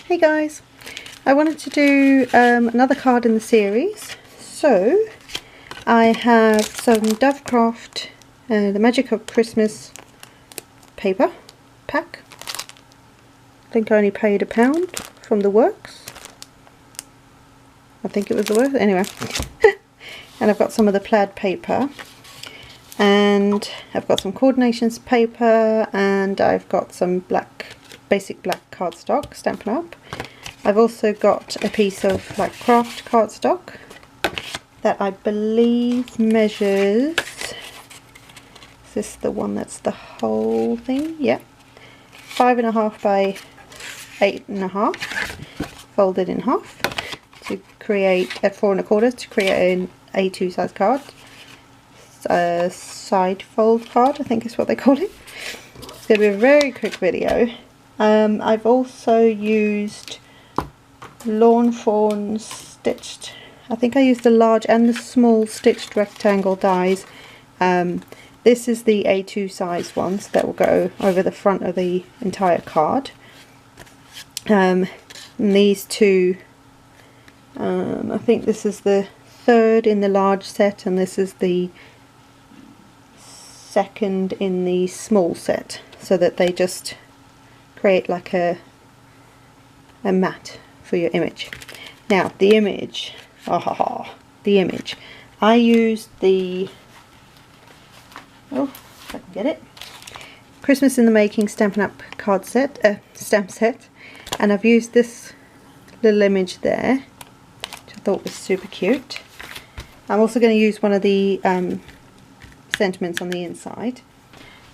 Hey guys, I wanted to do another card in the series. So I have some Dovecraft The Magic of Christmas paper pack. I think I only paid £1 from the works. I think it was the works, anyway. And I've got some of the plaid paper, and I've got some coordinations paper, and I've got some basic black cardstock, Stampin' Up. I've also got a piece of like craft cardstock that I believe measures, is this the one that's the whole thing? Yeah, 5.5 by 8.5, folded in half to create at 4.25 to create an A2 size card. Side fold card, I think is what they call it. It's going to be a very quick video. I've also used Lawn Fawn stitched, I think I used the large and the small stitched rectangle dies. This is the A2 size ones that will go over the front of the entire card. And these two, I think this is the third in the large set, and this is the second in the small set, so that they just create like a mat for your image. Now the image, the image, I used the, if I can get it, Christmas in the Making Stampin' Up card set, stamp set, and I've used this little image there, which I thought was super cute. I'm also going to use one of the sentiments on the inside,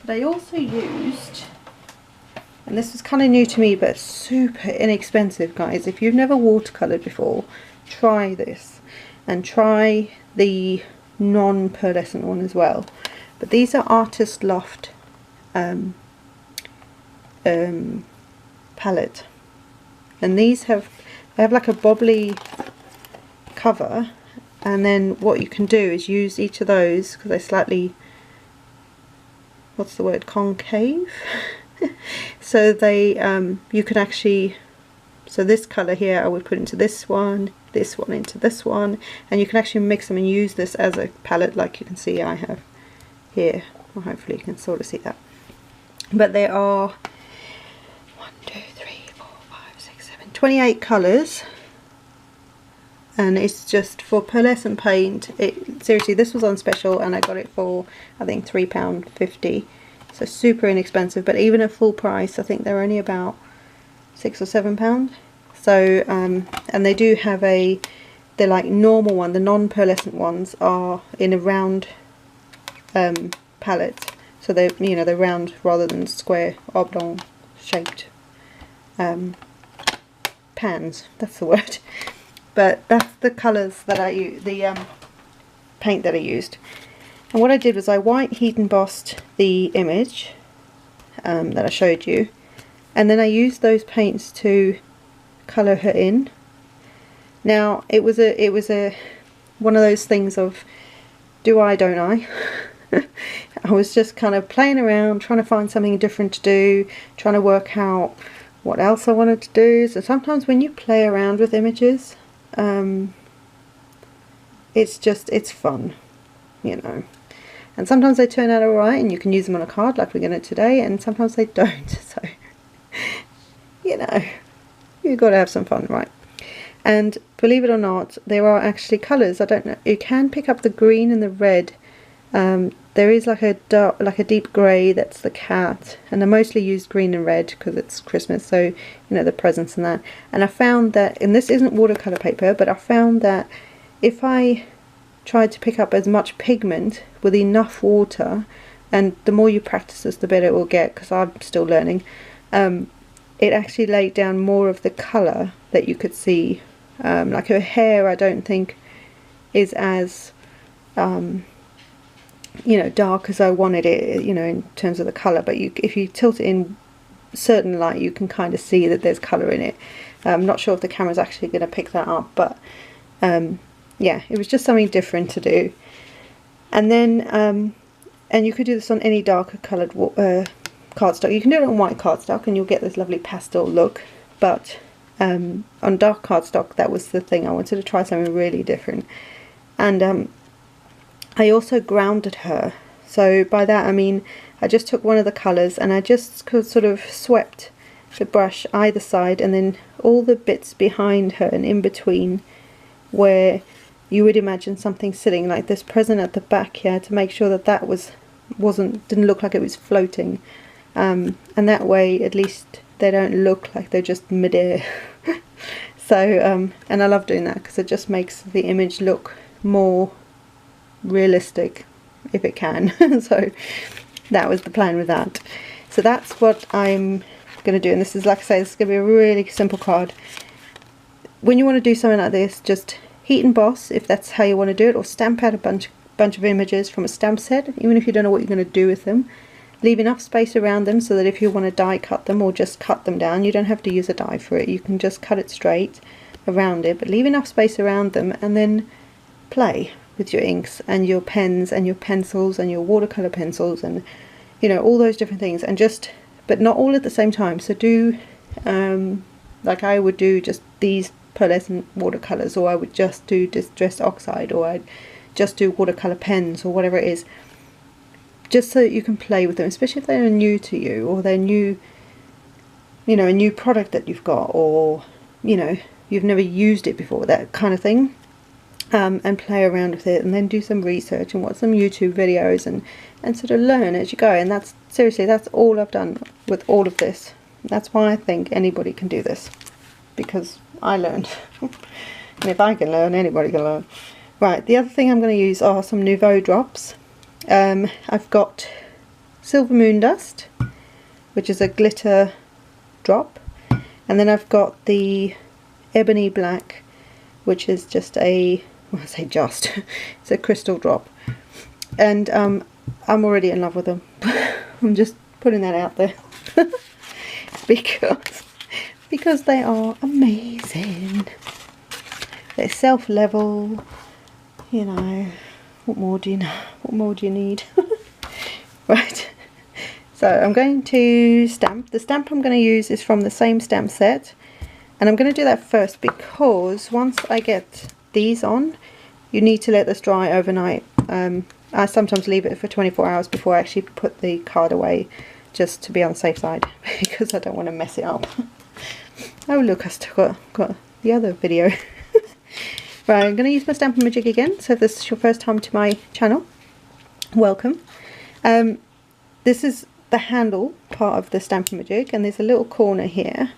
but I also used, and this was kind of new to me but super inexpensive, guys. If you've never watercolored before, try this, and try the non-pearlescent one as well. But these are Artist Loft palette, and these have like a bobbly cover, and then what you can do is use each of those, because they're slightly, what's the word, concave. So they you can actually, so this colour here I would put into this one into this one, and you can actually mix them and use this as a palette, like you can see I have here. Well, hopefully you can sort of see that. But there are 28 colours, and it's just for pearlescent paint. Seriously, this was on special and I got it for I think £3.50, so super inexpensive. But even at full price, I think they're only about £6 or £7. So and they do have they're like normal one, the non-pearlescent ones are in a round palette, so they're, you know, they're round rather than square oblong shaped pans, that's the word. But that's the colours that I used, the paint that I used. And what I did was I white heat embossed the image that I showed you, and then I used those paints to colour her in. Now it was one of those things of do I, don't I? I was just kind of playing around, trying to find something different to do, trying to work out what else I wanted to do. So sometimes when you play around with images, it's fun, you know, and sometimes they turn out alright and you can use them on a card like we're going to today, and sometimes they don't. So you know, you've got to have some fun, right? And believe it or not, there are actually colours. I don't know, you can pick up the green and the red. There is like a dark, like a deep grey, that's the cat, and I mostly used green and red because it's Christmas, so you know, the presents and that. And I found that, and this isn't watercolour paper, but I found that if I tried to pick up as much pigment with enough water, and the more you practice this the better it will get, because I'm still learning, it actually laid down more of the colour that you could see. Like her hair, I don't think is as you know, dark as I wanted it, you know, in terms of the colour, but if you tilt it in certain light, you can kind of see that there's colour in it. I'm not sure if the camera's actually going to pick that up, but yeah, it was just something different to do. And then and you could do this on any darker coloured cardstock. You can do it on white cardstock and you'll get this lovely pastel look, but on dark cardstock. That was the thing. I wanted to try something really different. And I also grounded her. So by that I mean I just took one of the colours and I just sort of swept the brush either side, and then all the bits behind her and in between where you would imagine something sitting, like this present at the back here, to make sure that that didn't look like it was floating, and that way at least they don't look like they're just midair. So and I love doing that because it just makes the image look more realistic if it can. So that was the plan with that. So that's what I'm going to do, and this is, like I say, this is going to be a really simple card. When you want to do something like this, just heat emboss if that's how you want to do it, or stamp out a bunch of images from a stamp set, even if you don't know what you're going to do with them. Leave enough space around them so that if you want to die cut them or just cut them down, you don't have to use a die for it. You can just cut it straight around it, but leave enough space around them, and then play with your inks and your pens and your pencils and your watercolor pencils and, you know, all those different things, and just, but not all at the same time. So do like I would do just these pearlescent watercolors, or I would just do distress oxide, or I'd just do watercolor pens, or whatever it is, just so that you can play with them, especially if they're new to you, or they're new, you know, a new product that you've got, or, you know, you've never used it before, that kind of thing. And play around with it, and then do some research and watch some YouTube videos and sort of learn as you go. And that's, seriously, that's all I've done with all of this. That's why I think anybody can do this, because I learned. And if I can learn, anybody can learn. Right, the other thing I'm going to use are some Nouveau drops. I've got Silver Moon Dust, which is a glitter drop, and then I've got the Ebony Black, which is just a, well, I say just, it's a crystal drop, and I'm already in love with them. I'm just putting that out there because they are amazing. They're self-level, you know. What more do you know? What more do you need? Right, so I'm going to stamp. The stamp I'm going to use is from the same stamp set, and I'm going to do that first because once I get these on, you need to let this dry overnight. I sometimes leave it for 24 hours before I actually put the card away, just to be on the safe side, because I don't want to mess it up. Oh look, I still got the other video. Right, I'm going to use my Stampin' Magic again, so if this is your first time to my channel, welcome. This is the handle part of the Stampin' Magic, and there's a little corner here.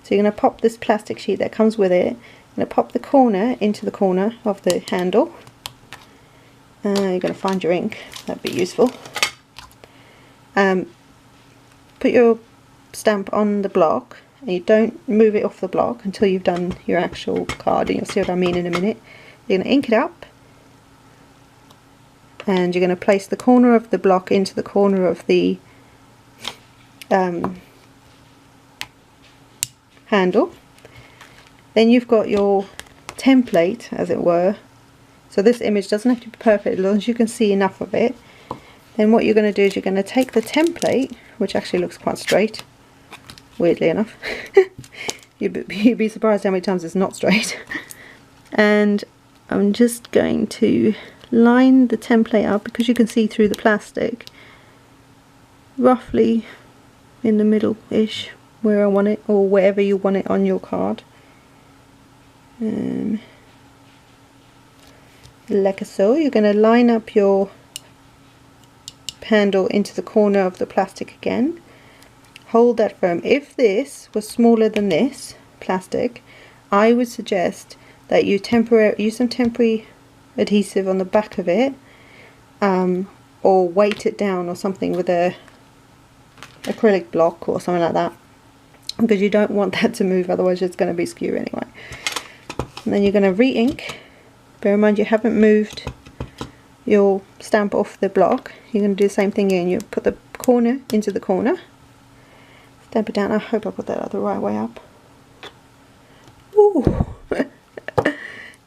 So you're going to pop this plastic sheet that comes with it, you're going to pop the corner into the corner of the handle. You're going to find your ink, that'd be useful. Put your stamp on the block, and you don't move it off the block until you've done your actual card, and you'll see what I mean in a minute. You're going to ink it up, and you're going to place the corner of the block into the corner of the handle. Then you've got your template, as it were. So this image doesn't have to be perfect, as long as you can see enough of it. Then what you're going to do is you're going to take the template, which actually looks quite straight, weirdly enough. You'd be surprised how many times it's not straight. And I'm just going to line the template up, because you can see through the plastic, roughly in the middle-ish, where I want it, or wherever you want it on your card. Like so. You're going to line up your handle into the corner of the plastic again. Hold that firm. If this was smaller than this plastic, I would suggest that you use some temporary adhesive on the back of it, or weight it down or something with a acrylic block or something like that, because you don't want that to move, otherwise it's going to be skew anyway. And then you're going to re-ink. Bear in mind you haven't moved your stamp off the block. You're going to do the same thing again. You put the corner into the corner, stamp it down. I hope I put that the right way up. Ooh.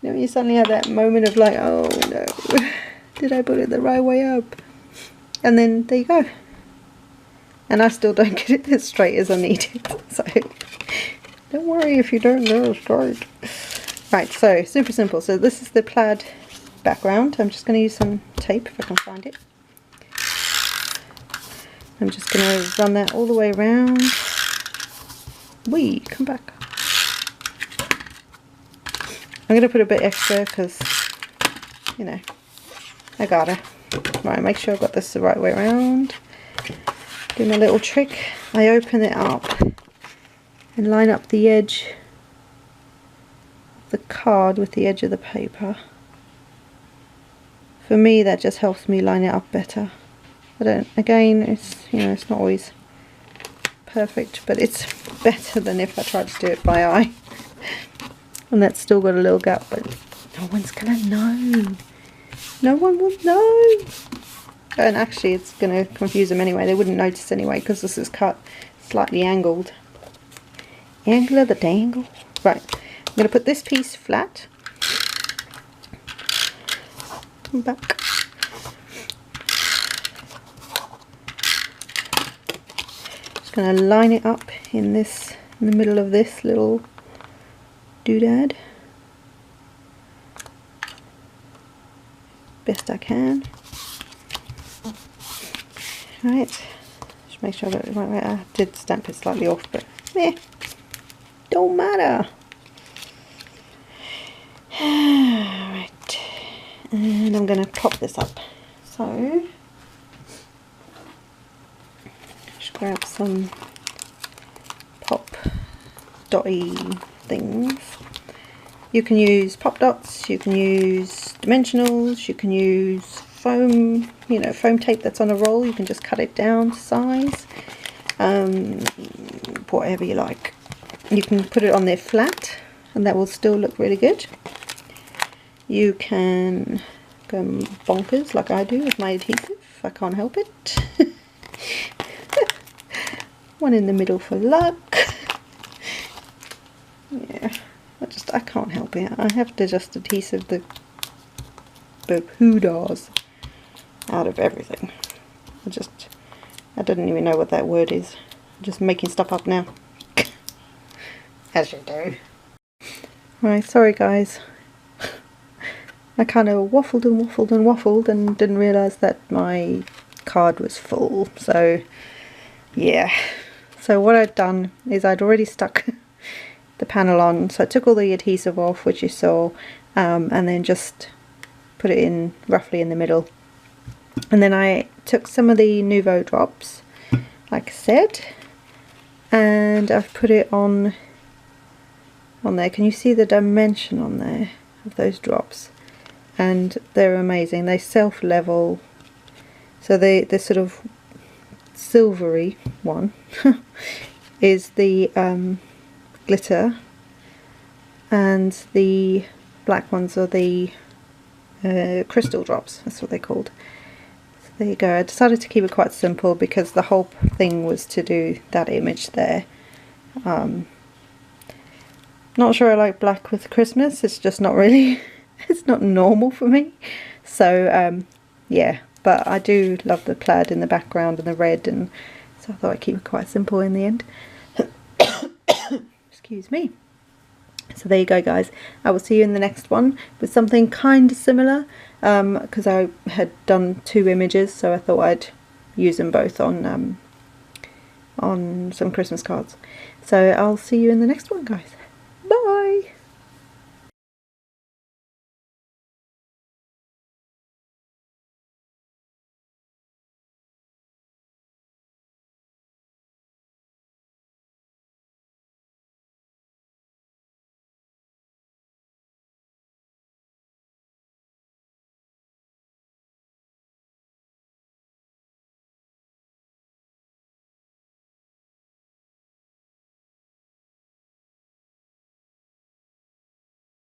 You know, you suddenly have that moment of like, oh no, did I put it the right way up? And then there you go. And I still don't get it as straight as I need it. So don't Don't worry if you don't know, start. Right, so super simple. So this is the plaid background. I'm just going to use some tape if I can find it. I'm just going to run that all the way around. Wee, come back. I'm going to put a bit extra because, you know, I gotta. Right, make sure I've got this the right way around. Do my little trick. I open it up and line up the edge of the card with the edge of the paper. For me, that just helps me line it up better. I don't, again, it's, you know, it's not always perfect, but it's better than if I tried to do it by eye. And that's still got a little gap, but no one's gonna know. No one will know. And actually it's gonna confuse them anyway. They wouldn't notice anyway because this is cut slightly angled. Angle of the dangle. Right, I'm gonna put this piece flat. Come back. Just gonna line it up in this, in the middle of this little doodad. Best I can. Right, just make sure I got it right. I did stamp it slightly off, but don't matter. Right, and I'm going to pop this up. So, just grab some pop dotty things. You can use pop dots, you can use dimensionals, you can use foam, you know, foam tape that's on a roll. You can just cut it down to size, whatever you like. You can put it on there flat and that will still look really good. You can go bonkers like I do with my adhesive. I can't help it. One in the middle for luck. Yeah, I can't help it. I have to just adhesive the hoodas out of everything. I didn't even know what that word is. I'm just making stuff up now. As you do. Right, sorry guys. I kind of waffled and waffled and waffled and didn't realise that my card was full. So, yeah. So what I'd done is I'd already stuck the panel on. So I took all the adhesive off, which you saw, and then just put it in roughly in the middle. And then I took some of the Nouveau drops, like I said, and I've put it on there. Can you see the dimension on there of those drops? And they're amazing. They self-level. So the sort of silvery one is the glitter, and the black ones are the crystal drops. That's what they're called. So there you go. I decided to keep it quite simple because the whole thing was to do that image there. Not sure I like black with Christmas. It's just not really it's not normal for me. So yeah, but I do love the plaid in the background and the red, and so I thought I'd keep it quite simple in the end. Excuse me. So there you go guys. I will see you in the next one with something kind of similar, because I had done 2 images, so I thought I'd use them both on some Christmas cards. So I'll see you in the next one guys.